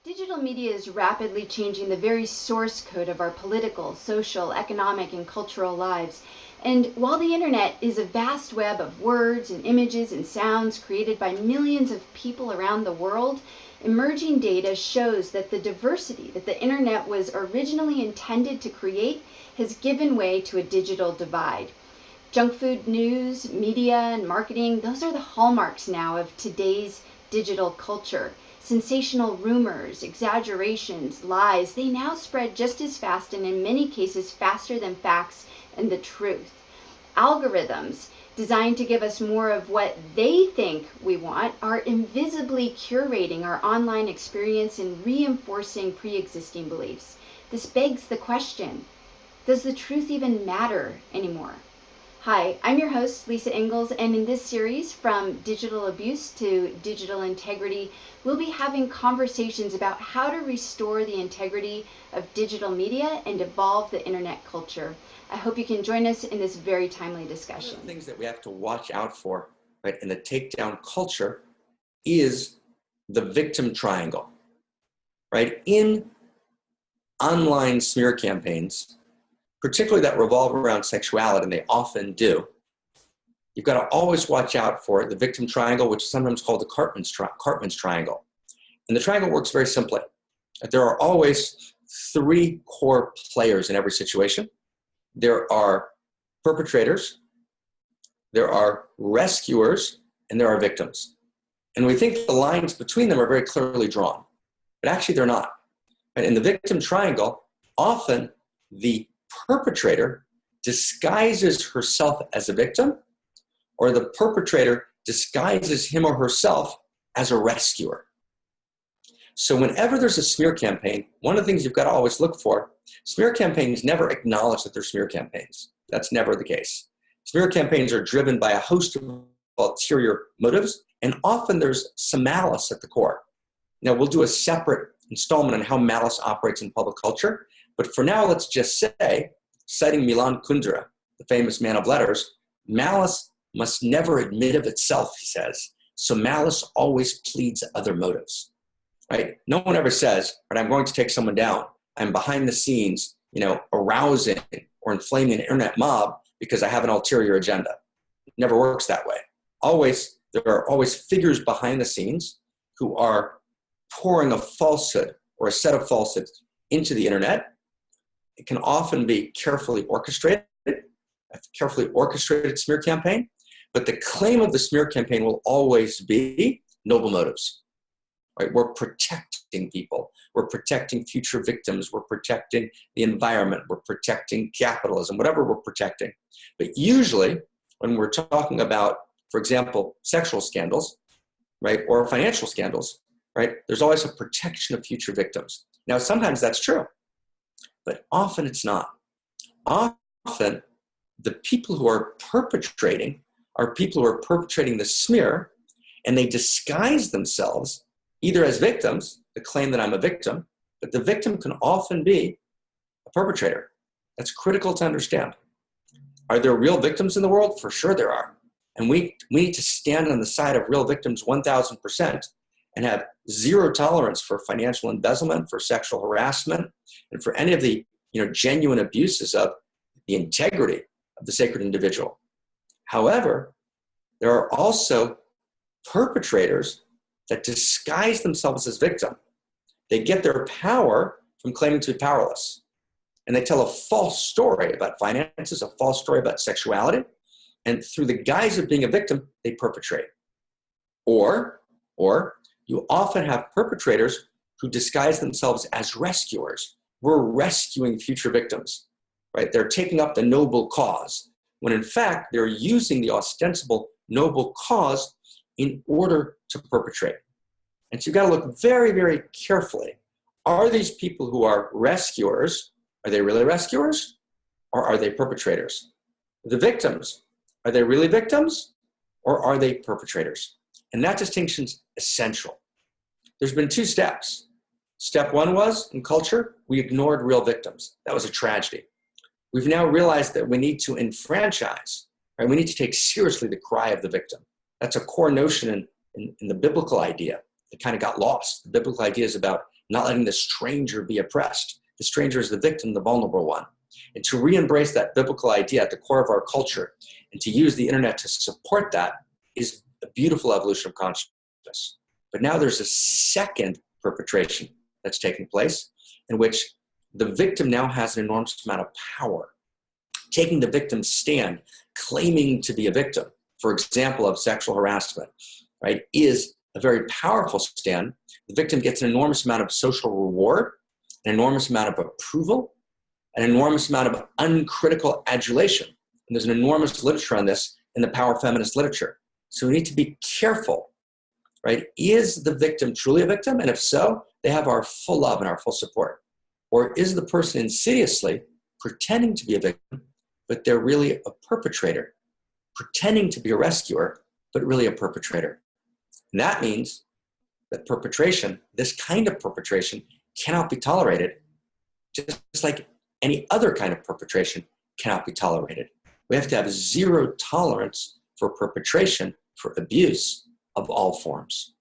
Digital media is rapidly changing the very source code of our political, social, economic, and cultural lives. And while the internet is a vast web of words and images and sounds created by millions of people around the world, emerging data shows that the diversity that the internet was originally intended to create has given way to a digital divide. Junk food news, media, and marketing, those are the hallmarks now of today's digital culture. Sensational rumors, exaggerations, lies, they now spread just as fast and in many cases faster than facts and the truth. Algorithms designed to give us more of what they think we want are invisibly curating our online experience and reinforcing pre-existing beliefs. This begs the question, does the truth even matter anymore? Hi, I'm your host, Lisa Ingalls, and in this series, From Digital Abuse to Digital Integrity, we'll be having conversations about how to restore the integrity of digital media and evolve the internet culture. I hope you can join us in this very timely discussion. One of the things that we have to watch out for, right, in the takedown culture is the victim triangle, right? In online smear campaigns, particularly that revolve around sexuality, and they often do, you've got to always watch out for the victim triangle, which is sometimes called the Cartman's triangle. And the triangle works very simply. There are always three core players in every situation. There are perpetrators, there are rescuers, and there are victims. And we think the lines between them are very clearly drawn, but actually they're not. And in the victim triangle, often the perpetrator disguises herself as a victim, or the perpetrator disguises him or herself as a rescuer. So whenever there's a smear campaign, one of the things you've got to always look for, smear campaigns never acknowledge that they're smear campaigns. That's never the case. Smear campaigns are driven by a host of ulterior motives, and often there's some malice at the core. Now, we'll do a separate installment on how malice operates in public culture, but for now, let's just say, citing Milan Kundera, the famous man of letters, malice must never admit of itself, he says. So malice always pleads other motives, right? No one ever says, right, I'm going to take someone down. I'm behind the scenes, arousing or inflaming an internet mob because I have an ulterior agenda. It never works that way. There are always figures behind the scenes who are pouring a falsehood or a set of falsehoods into the internet. It can often be carefully orchestrated, a carefully orchestrated smear campaign, but the claim of the smear campaign will always be noble motives. Right? We're protecting people. We're protecting future victims. We're protecting the environment. We're protecting capitalism, whatever we're protecting. But usually, when we're talking about, for example, sexual scandals, right, or financial scandals, right, there's always a protection of future victims. Now, sometimes that's true, but often it's not. Often, the people who are perpetrating the smear, and they disguise themselves either as victims, the claim that I'm a victim, but the victim can often be a perpetrator. That's critical to understand. Are there real victims in the world? For sure there are. And we need to stand on the side of real victims 1,000% and have zero tolerance for financial embezzlement, for sexual harassment, and for any of the genuine abuses of the integrity of the sacred individual. However, there are also perpetrators that disguise themselves as victim. They get their power from claiming to be powerless. And they tell a false story about finances, a false story about sexuality, and through the guise of being a victim, they perpetrate. Or you often have perpetrators who disguise themselves as rescuers. We're rescuing future victims, right? They're taking up the noble cause, when in fact, they're using the ostensible noble cause in order to perpetrate. And so you've got to look very, very carefully. Are these people who are rescuers, are they really rescuers, or are they perpetrators? The victims, are they really victims, or are they perpetrators? And that distinction's essential. There's been two steps. Step one was, in culture, we ignored real victims. That was a tragedy. We've now realized that we need to enfranchise, right? We need to take seriously the cry of the victim. That's a core notion in the biblical idea. It kind of got lost. The biblical idea is about not letting the stranger be oppressed. The stranger is the victim, the vulnerable one. And to re-embrace that biblical idea at the core of our culture and to use the internet to support that is a beautiful evolution of consciousness. But now there's a second perpetration that's taking place in which the victim now has an enormous amount of power. Taking the victim's stand, claiming to be a victim, for example, of sexual harassment, right, is a very powerful stand. The victim gets an enormous amount of social reward, an enormous amount of approval, an enormous amount of uncritical adulation. And there's an enormous literature on this in the power feminist literature. So we need to be careful, right? Is the victim truly a victim? And if so, they have our full love and our full support. Or is the person insidiously pretending to be a victim, but they're really a perpetrator, pretending to be a rescuer, but really a perpetrator? And that means that perpetration, this kind of perpetration, cannot be tolerated, just like any other kind of perpetration cannot be tolerated. We have to have zero tolerance for perpetration, for abuse of all forms.